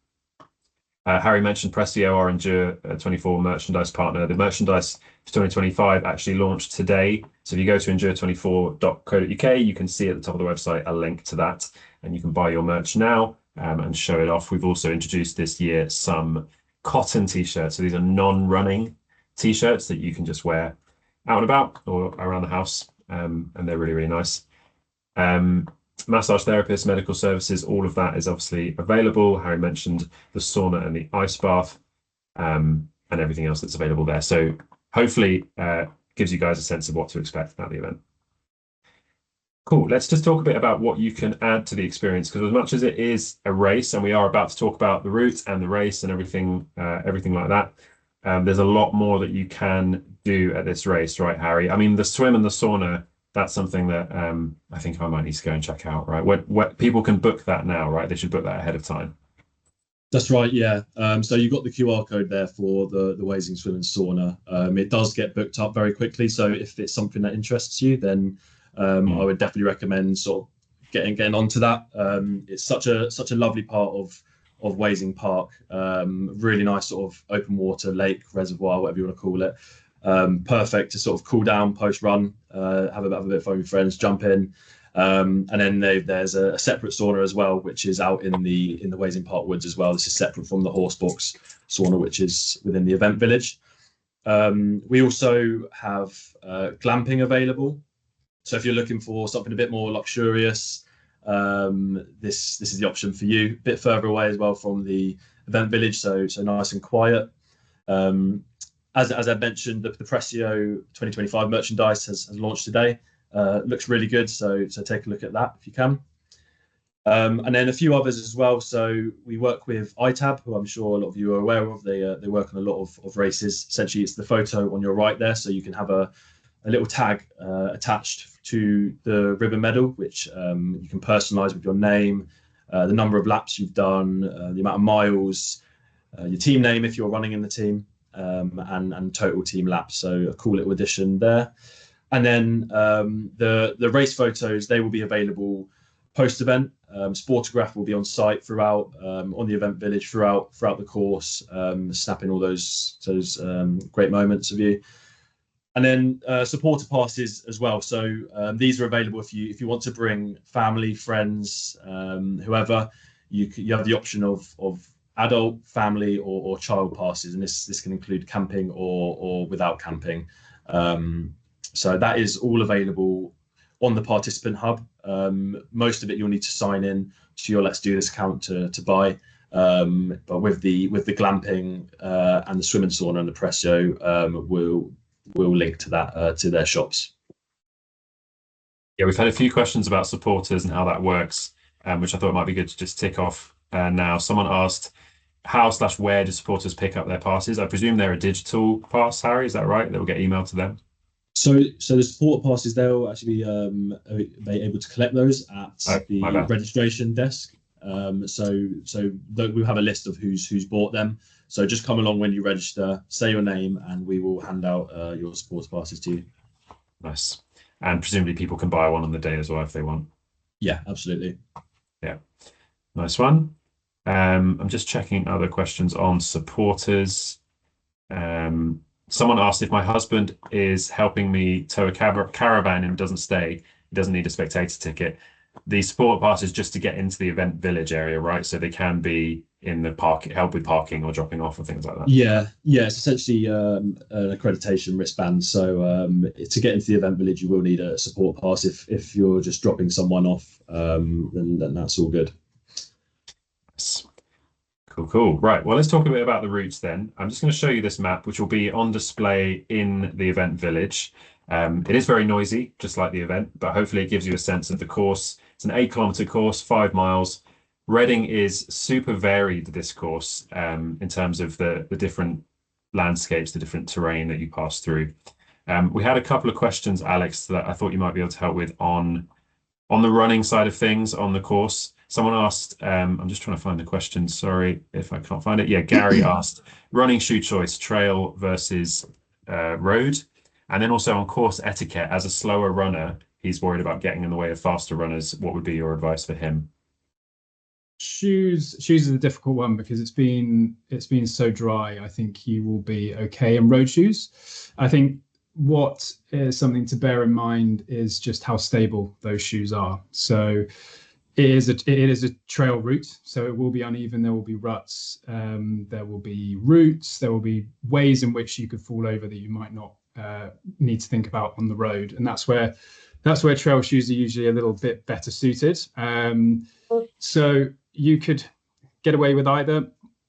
Harry mentioned Prestio, our Endure24 merchandise partner. The merchandise for 2025 actually launched today. So if you go to endure24.co.uk, you can see at the top of the website a link to that, and you can buy your merch now and show it off. We've also introduced this year some cotton t-shirts. So these are non-running t-shirts that you can just wear out and about or around the house, and they're really, really nice. Massage therapists, medical services, all of that is obviously available. Harry mentioned the sauna and the ice bath, and everything else that's available there. So hopefully gives you guys a sense of what to expect at the event. Cool. Let's just talk a bit about what you can add to the experience, because as much as it is a race, and we are about to talk about the route and the race and everything like that, there's a lot more that you can do at this race, right, Harry? I mean, the swim and the sauna, that's something that I think I might need to go and check out, right? What people can book that now, right? They should book that ahead of time. That's right, yeah. So you've got the QR code there for the Wazing Swim and Sauna. It does get booked up very quickly. So if it's something that interests you, then I would definitely recommend sort of getting onto that. It's such a lovely part of Wazing Park. Really nice sort of open water, lake, reservoir, whatever you want to call it. Perfect to sort of cool down post run, have a bit of fun with friends, jump in, and then there's a separate sauna as well, which is out in the Wazing Park Woods as well. This is separate from the Horsebox sauna, which is within the event village. We also have glamping available. So if you're looking for something a bit more luxurious, this is the option for you. A bit further away as well from the event village, so nice and quiet. As I mentioned, the Prestio 2025 merchandise has launched today. Looks really good, so take a look at that if you can. And then a few others as well. So we work with ITAB, who I'm sure a lot of you are aware of. They work on a lot of races. Essentially, it's the photo on your right there, so you can have a little tag attached to the ribbon medal, which you can personalize with your name, the number of laps you've done, the amount of miles, your team name if you're running in the team, and total team laps. So a cool little addition there. And then the race photos, they will be available post event. Sportograph will be on site throughout on the event village throughout the course, snapping all those great moments of you. And then supporter passes as well. So these are available if you want to bring family, friends, whoever. You have the option of adult, family, or child passes, and this can include camping or without camping. So that is all available on the participant hub. Most of it you'll need to sign in to your Let's Do This account to buy. But with the glamping and the swim and sauna and the Presso, we'll link to that to their shops. Yeah, we've had a few questions about supporters and how that works, which I thought might be good to just tick off now. Someone asked, how/where do supporters pick up their passes? I presume they're a digital pass, Harry, is that right? That will get emailed to them? So the support passes, they'll actually be able to collect those at the registration desk. So we'll have a list of who's bought them. So just come along when you register, say your name, and we will hand out your support passes to you. Nice. And presumably people can buy one on the day as well if they want. Yeah, absolutely. Yeah, nice one. I'm just checking other questions on supporters. Someone asked if my husband is helping me tow a caravan and doesn't stay, he doesn't need a spectator ticket. The support pass is just to get into the event village area, right? So they can be in the park, help with parking or dropping off or things like that. Yeah, it's essentially an accreditation wristband. So to get into the event village, you will need a support pass. If you're just dropping someone off, then that's all good. Yes. Cool. Right. Well, let's talk a bit about the routes then. I'm just going to show you this map, which will be on display in the event village. It is very noisy, just like the event, but hopefully it gives you a sense of the course. It's an 8-kilometer course, 5 miles. Reading is super varied, this course, in terms of the different landscapes, the different terrain that you pass through. We had a couple of questions, Alex, that I thought you might be able to help with on the running side of things on the course. Someone asked, I'm just trying to find the question, sorry if I can't find it. Yeah, Gary asked, running shoe choice, trail versus road. And then also on course etiquette, as a slower runner, he's worried about getting in the way of faster runners. What would be your advice for him? Shoes is a difficult one because it's been so dry. I think you will be okay in road shoes. I think what is something to bear in mind is just how stable those shoes are. So it is a trail route, so it will be uneven. There will be ruts, there will be roots, there will be ways in which you could fall over that you might not need to think about on the road, and that's where trail shoes are usually a little bit better suited. So you could get away with either.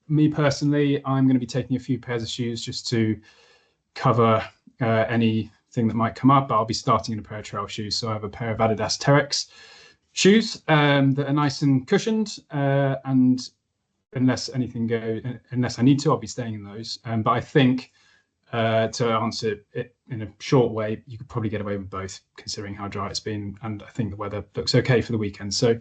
Me personally, I'm going to be taking a few pairs of shoes just to cover anything that might come up. I'll be starting in a pair of trail shoes. So I have a pair of Adidas Terex shoes that are nice and cushioned. And unless I need to, I'll be staying in those. But I think to answer it in a short way, you could probably get away with both, considering how dry it's been. And I think the weather looks okay for the weekend. So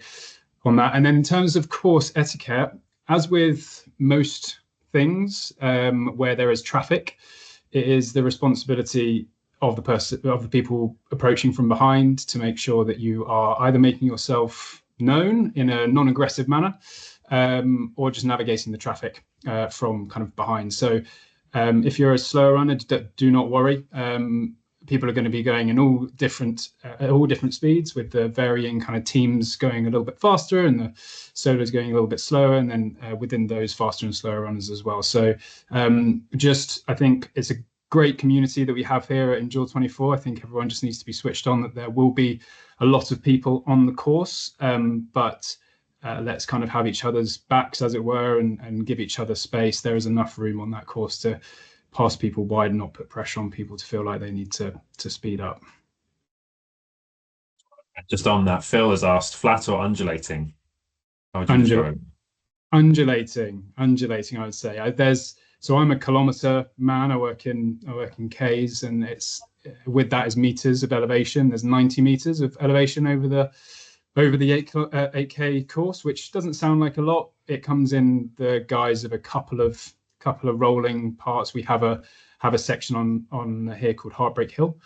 on that. And then in terms of course etiquette, as with most things where there is traffic, it is the responsibility of the people approaching from behind to make sure that you are either making yourself known in a non-aggressive manner or just navigating the traffic from kind of behind. So if you're a slower runner, do not worry. People are going to be going in all different speeds, with the varying kind of teams going a little bit faster and the solos going a little bit slower, and then within those faster and slower runners as well. So I think it's a great community that we have here at Endure24. I think everyone just needs to be switched on that there will be a lot of people on the course, but let's kind of have each other's backs, as it were, and give each other space. There is enough room on that course to pass people wide and not put pressure on people to feel like they need to speed up. Just on that, Phil has asked, flat or undulating? How would you Undul- describe? undulating, I would say. So I'm a kilometer man. I work in Ks, and it's with that is meters of elevation. There's 90 meters of elevation over the 8K course, which doesn't sound like a lot. It comes in the guise of a couple of rolling parts. We have a section on here called Heartbreak Hill.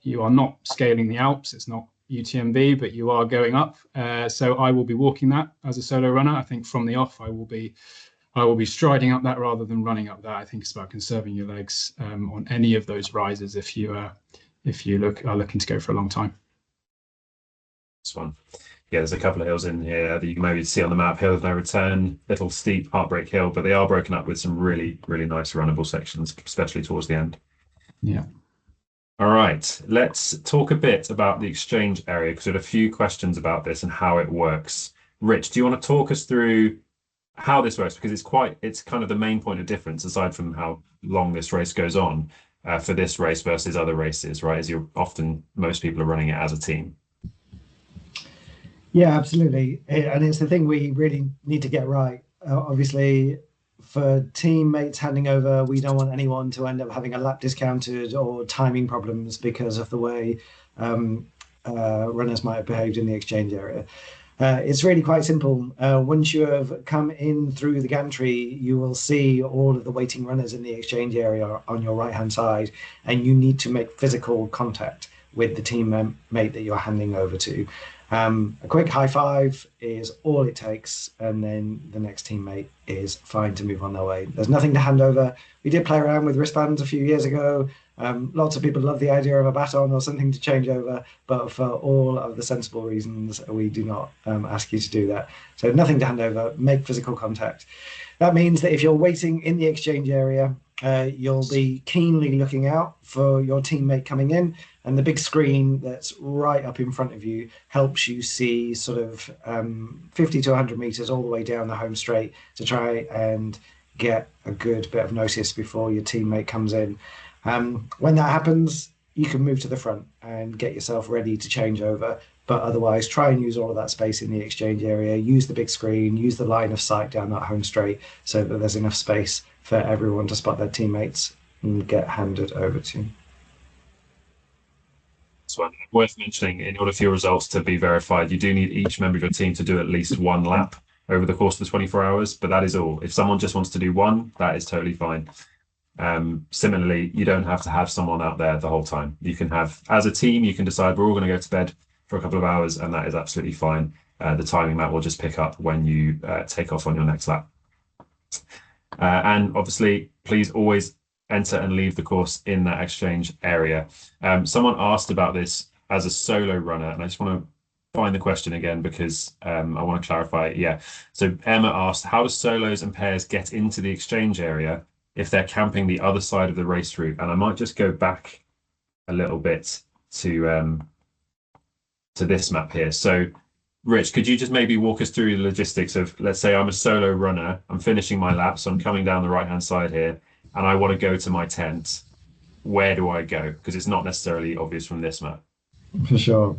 You are not scaling the Alps. It's not UTMB, but you are going up. So I will be walking that as a solo runner. I think from the off, I will be striding up that rather than running up that. I think it's about conserving your legs on any of those rises if you are looking to go for a long time. This one. Yeah, there's a couple of hills in here that you can maybe see on the map. Hill of No Return, Little Steep, Heartbreak Hill, but they are broken up with some really, really nice runnable sections, especially towards the end. Yeah. All right, let's talk a bit about the exchange area because we had a few questions about this and how it works. Rich, do you want to talk us through how this works? Because it's kind of the main point of difference, aside from how long this race goes on, for this race versus other races, right? As most people are running it as a team. Yeah, absolutely. And it's the thing we really need to get right. Obviously, for teammates handing over, we don't want anyone to end up having a lap discounted or timing problems because of the way runners might have behaved in the exchange area. It's really quite simple. Once you have come in through the gantry, you will see all of the waiting runners in the exchange area on your right-hand side, and you need to make physical contact with the teammate that you're handing over to. A quick high five is all it takes, and then the next teammate is fine to move on their way. There's nothing to hand over. We did play around with wristbands a few years ago. Lots of people love the idea of a baton or something to change over, but for all of the sensible reasons, we do not ask you to do that. So nothing to hand over, make physical contact. That means that if you're waiting in the exchange area, you'll be keenly looking out for your teammate coming in, and the big screen that's right up in front of you helps you see sort of 50 to 100 meters all the way down the home straight to try and get a good bit of notice before your teammate comes in. When that happens, you can move to the front and get yourself ready to change over. But otherwise, try and use all of that space in the exchange area. Use the big screen, use the line of sight down that home straight so that there's enough space for everyone to spot their teammates and get handed over to. One worth mentioning, in order for your results to be verified, you do need each member of your team to do at least one lap over the course of the 24 hours, but that is all. If someone just wants to do one, that is totally fine. Similarly, you don't have to have someone out there the whole time. You can have, as a team, you can decide we're all going to go to bed for a couple of hours, and that is absolutely fine. The timing map will just pick up when you take off on your next lap. And obviously, please always enter and leave the course in that exchange area. Someone asked about this as a solo runner, and I just want to find the question again because I want to clarify it. Yeah. So Emma asked, how do solos and pairs get into the exchange area if they're camping the other side of the race route? And I might just go back a little bit to this map here. So Rich, could you just maybe walk us through the logistics of, let's say I'm a solo runner, I'm finishing my lap, so I'm coming down the right-hand side here, and I want to go to my tent. Where do I go? Because it's not necessarily obvious from this map. For sure.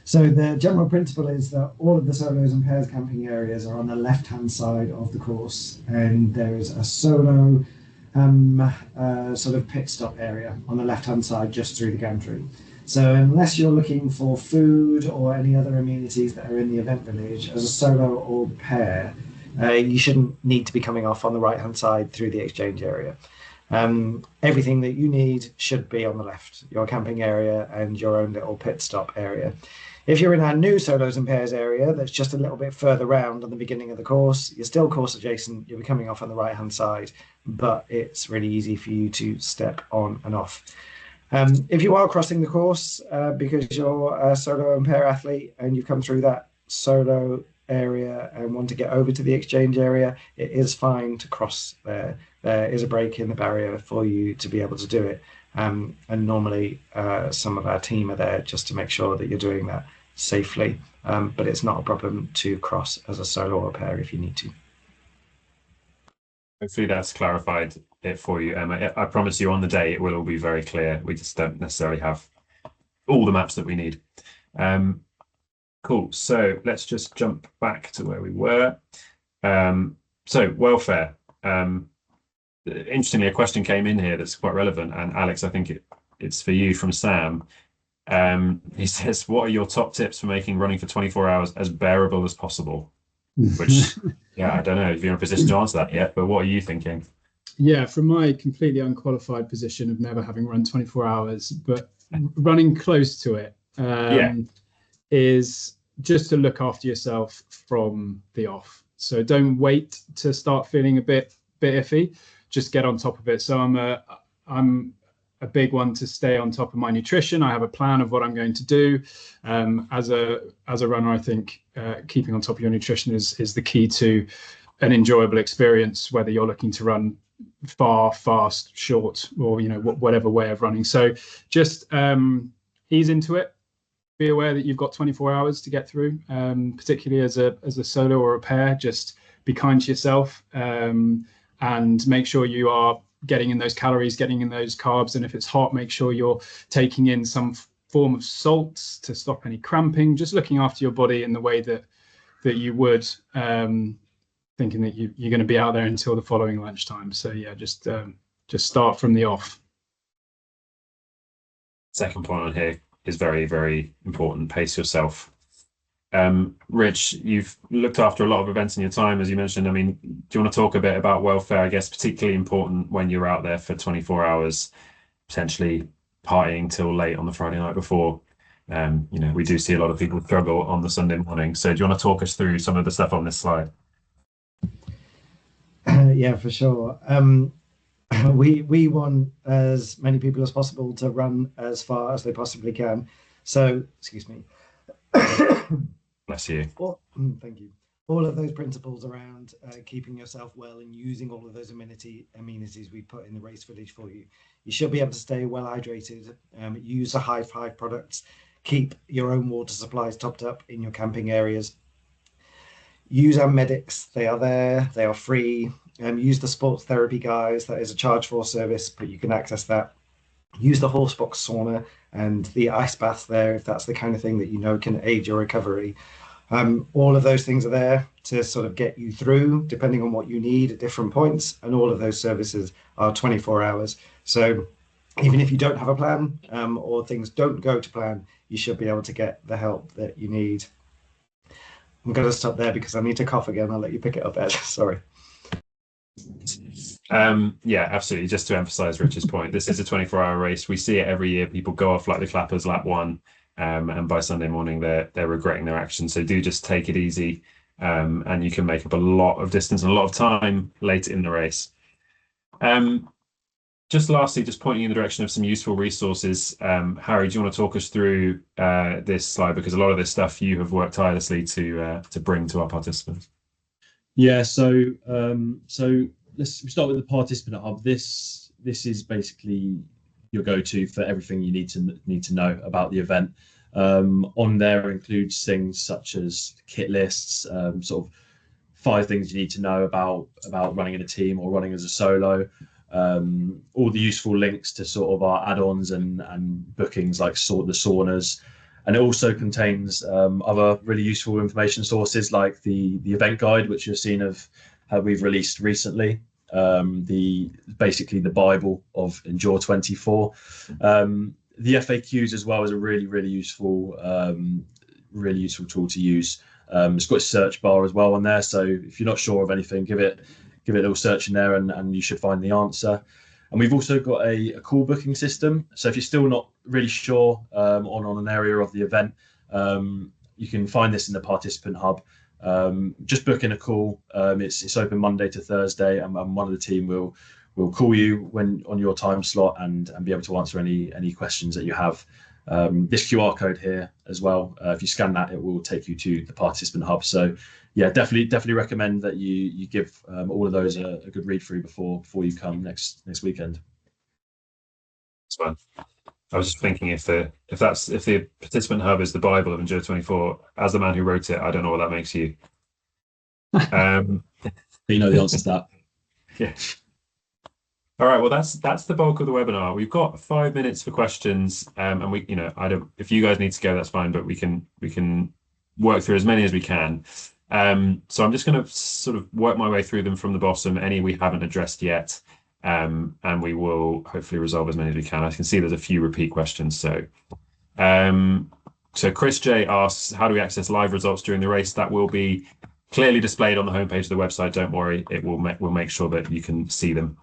So the general principle is that all of the solos and pairs camping areas are on the left-hand side of the course, and there is a solo sort of pit stop area on the left-hand side just through the gantry. So unless you're looking for food or any other amenities that are in the event village, as a solo or pair, you shouldn't need to be coming off on the right-hand side through the exchange area. Everything that you need should be on the left, your camping area and your own little pit stop area. If you're in our new solos and pairs area, that's just a little bit further round on the beginning of the course, you're still course adjacent, you'll be coming off on the right-hand side, but it's really easy for you to step on and off. If you are crossing the course because you're a solo and pair athlete and you've come through that solo area and want to get over to the exchange area, it is fine to cross there. There is a break in the barrier for you to be able to do it. And normally some of our team are there just to make sure that you're doing that safely. But it's not a problem to cross as a solo or pair if you need to. Hopefully that's clarified it for you, Emma. I promise you on the day it will all be very clear. We just don't necessarily have all the maps that we need. Cool. So let's just jump back to where we were. So welfare. Interestingly, a question came in here that's quite relevant, and Alex, I think it's for you from Sam. He says, "What are your top tips for making running for 24 hours as bearable as possible?" Which, yeah, I don't know if you're in a position to answer that yet, but what are you thinking? Yeah, from my completely unqualified position of never having run 24 hours, but running close to it, Yeah, is just to look after yourself from the off. So don't wait to start feeling a bit iffy. Just get on top of it. So I'm a big one to stay on top of my nutrition. I have a plan of what I'm going to do. As a runner, I think keeping on top of your nutrition is the key to an enjoyable experience, whether you're looking to run far, fast, short, or whatever way of running. So just ease into it. Be aware that you've got 24 hours to get through, particularly as a solo or a pair. Just be kind to yourself, and make sure you are getting in those calories, getting in those carbs. And if it's hot, make sure you're taking in some form of salts to stop any cramping. Just looking after your body in the way that you would, thinking that you're going to be out there until the following lunchtime. So yeah, just start from the off. second point on here is very, very important. Pace yourself. Rich, you've looked after a lot of events in your time, as you mentioned. I mean, do you want to talk a bit about welfare? I guess particularly important when you're out there for 24 hours, potentially partying till late on the Friday night before. We do see a lot of people struggle on the Sunday morning. So do you want to talk us through some of the stuff on this slide? Yeah, for sure. We want as many people as possible to run as far as they possibly can. So, excuse me. Bless you. Thank you. All of those principles around keeping yourself well and using all of those amenities we put in the race footage for you. You should be able to stay well hydrated. Use the high five products. Keep your own water supplies topped up in your camping areas. Use our medics. They are there. They are free. Use the sports therapy guys. That is a charge for service, but you can access that. Use the horsebox sauna and the ice bath there if that's the kind of thing that can aid your recovery. All of those things are there to sort of get you through, depending on what you need at different points. And all of those services are 24 hours. So even if you don't have a plan, or things don't go to plan, you should be able to get the help that you need. I'm going to stop there because I need to cough again. I'll let you pick it up, Ed. Sorry. Yeah, absolutely. Just to emphasize Rich's point, this is a 24-hour race. We see it every year. People go off like the clappers lap one, and by Sunday morning they're regretting their actions. So do just take it easy, and you can make up a lot of distance and a lot of time late in the race. Just lastly, just pointing in the direction of some useful resources. Harry, do you want to talk us through this slide, because a lot of this stuff you have worked tirelessly to bring to our participants? Yeah, so let's start with the participant hub. This is basically your go-to for everything you need to know about the event. On there includes things such as kit lists, sort of 5 things you need to know about running in a team or running as a solo. All the useful links to sort of our add-ons and bookings like the saunas. And it also contains other really useful information sources like the event guide, which you've seen we've released recently. Basically the Bible of Endure24. The FAQs as well is a really, really useful tool to use. It's got a search bar as well on there, so if you're not sure of anything, give it a little search in there, and you should find the answer. And we've also got a call booking system. So if you're still not really sure on an area of the event, you can find this in the participant hub. Just book in a call. It's open Monday to Thursday, and one of the team will call you when on your time slot and be able to answer any questions that you have. This QR code here as well, if you scan that, it will take you to the participant hub. So yeah, definitely recommend that you give all of those a good read through before you come next weekend. It's fun. I was just thinking if the participant hub is the Bible of Endure24, as the man who wrote it, I don't know what that makes you. You know the answer to that. Yeah. All right. Well, that's the bulk of the webinar. We've got 5 minutes for questions, and if you guys need to go, that's fine. But we can work through as many as we can. So I'm just going to sort of work my way through them from the bottom, any we haven't addressed yet, and we will hopefully resolve as many as we can. I can see there's a few repeat questions. So Chris J asks, how do we access live results during the race? That will be clearly displayed on the homepage of the website. Don't worry, we'll make sure that you can see them.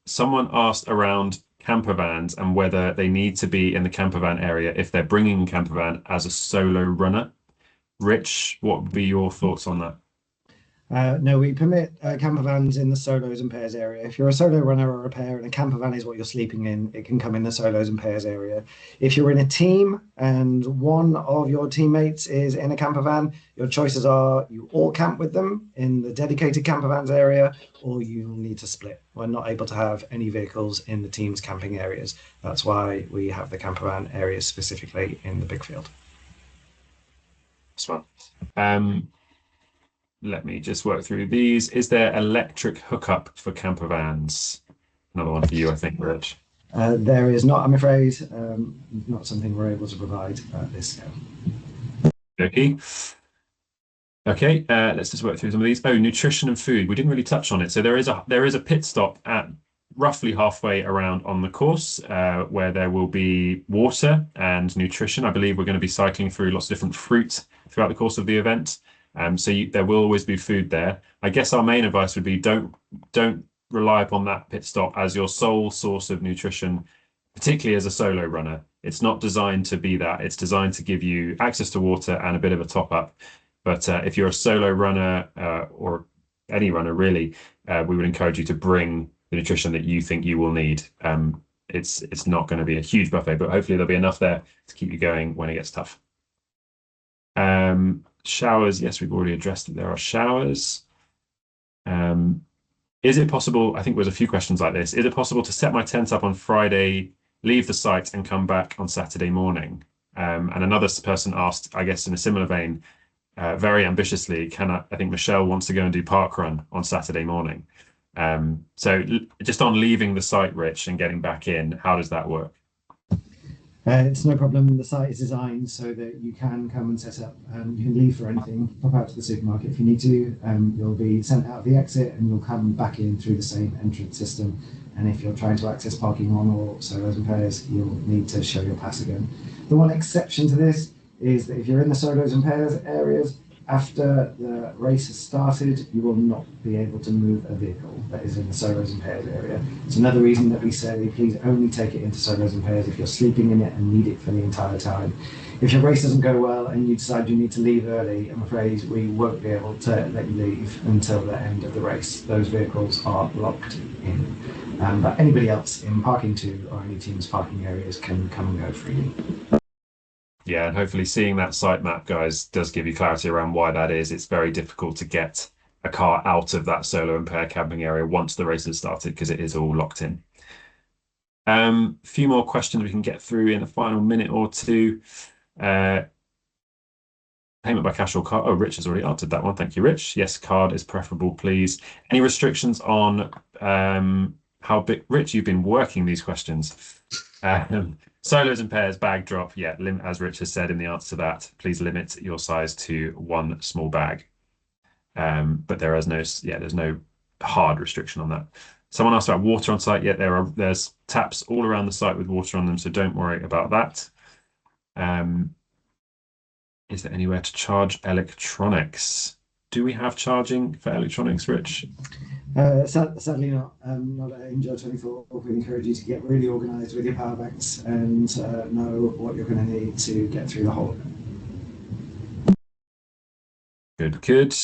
Someone asked around camper vans and whether they need to be in the camper van area if they're bringing a camper van as a solo runner. Rich, what would be your thoughts on that? No, we permit camper vans in the solos and pairs area. If you're a solo runner or a pair and a camper van is what you're sleeping in, it can come in the solos and pairs area. If you're in a team and one of your teammates is in a camper van, your choices are you all camp with them in the dedicated camper vans area, or you need to split. We're not able to have any vehicles in the team's camping areas. That's why we have the camper van areas specifically in the big field. This one. Let me just work through these. Is there electric hookup for camper vans? Another one for you, I think, Rich. There is not, I'm afraid, not something we're able to provide at this scale. Okay. Okay, let's just work through some of these. Oh, nutrition and food. We didn't really touch on it. So there is a pit stop at roughly halfway around on the course where there will be water and nutrition. I believe we're going to be cycling through lots of different fruit throughout the course of the event. There will always be food there. I guess our main advice would be don't rely upon that pit stop as your sole source of nutrition, particularly as a solo runner. It's not designed to be that. It's designed to give you access to water and a bit of a top up. But if you're a solo runner or any runner really, we would encourage you to bring the nutrition that you think you will need. It's not going to be a huge buffet, but hopefully there'll be enough there to keep you going when it gets tough. Showers, yes, we've already addressed that there are showers. Is it possible, I think there's a few questions like this, is it possible to set my tent up on Friday, leave the site and come back on Saturday morning? And another person asked, I guess in a similar vein, very ambitiously, I think Michelle wants to go and do parkrun on Saturday morning. So just on leaving the site, Rich, and getting back in, how does that work? It's no problem. The site is designed so that you can come and set up. You can leave for anything, pop out to the supermarket if you need to. You'll be sent out of the exit and you'll come back in through the same entrance system. And if you're trying to access parking on or solos and pairs, you'll need to show your pass again. The one exception to this is that if you're in the solos and pairs areas, after the race has started, you will not be able to move a vehicle that is in the solos and pairs area. It's another reason that we say please only take it into solos and pairs if you're sleeping in it and need it for the entire time. If your race doesn't go well and you decide you need to leave early, I'm afraid we won't be able to let you leave until the end of the race. Those vehicles are locked in. But anybody else in parking 2 or any team's parking areas can come and go freely. Yeah, and hopefully seeing that site map, guys, does give you clarity around why that is. It's very difficult to get a car out of that solo and pair camping area once the race has started because it is all locked in. A few more questions we can get through in the final minute or two. Payment by cash or card. Oh, Rich has already answered that one. Thank you, Rich. Yes, card is preferable, please. Any restrictions on how big? Rich, you've been working these questions. Solos and pairs, bag drop. Yeah, as Rich has said in the answer to that, please limit your size to 1 small bag. But there's no hard restriction on that. Someone asked about water on site. Yeah, there's taps all around the site with water on them, so don't worry about that. Is there anywhere to charge electronics? Do we have charging for electronics, Rich? Sadly not. Not at Endure24. We encourage you to get really organised with your power banks and know what you're going to need to get through the whole event. Good.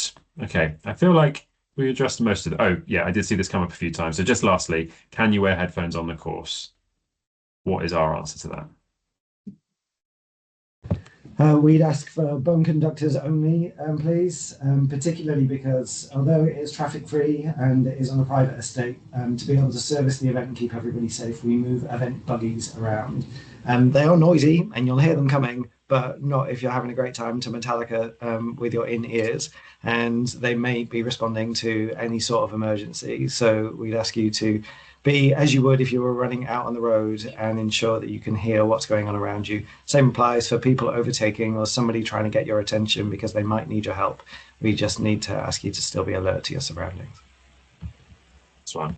Okay, I feel like we addressed most of it. Oh, yeah, I did see this come up a few times. So just lastly, can you wear headphones on the course? What is our answer to that? We'd ask for bone conductors only, please, particularly because although it is traffic free and it is on a private estate, to be able to service the event and keep everybody safe, we move event buggies around. They are noisy and you'll hear them coming, but not if you're having a great time to Metallica with your in-ears, and they may be responding to any sort of emergency. So we'd ask you to be as you would if you were running out on the road and ensure that you can hear what's going on around you. Same applies for people overtaking or somebody trying to get your attention because they might need your help. We just need to ask you to still be alert to your surroundings. That's one.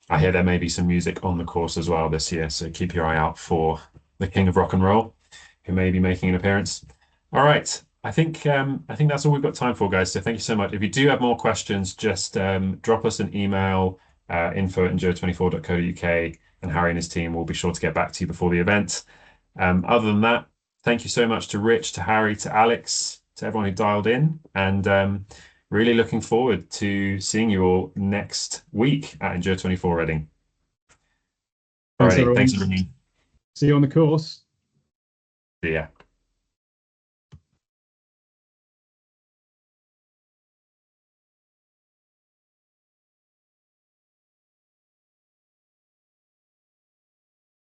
I hear there may be some music on the course as well this year, so keep your eye out for the King of Rock and Roll, who may be making an appearance. All right, I think that's all we've got time for, guys. So thank you so much. If you do have more questions, just drop us an email, info@endure24.co.uk, and Harry and his team will be sure to get back to you before the event. Other than that, thank you so much to Rich, to Harry, to Alex, to everyone who dialed in, and really looking forward to seeing you all next week at Endure24 Reading. Thanks, Alrighty, everyone. thanks everyone. See you on the course. See ya.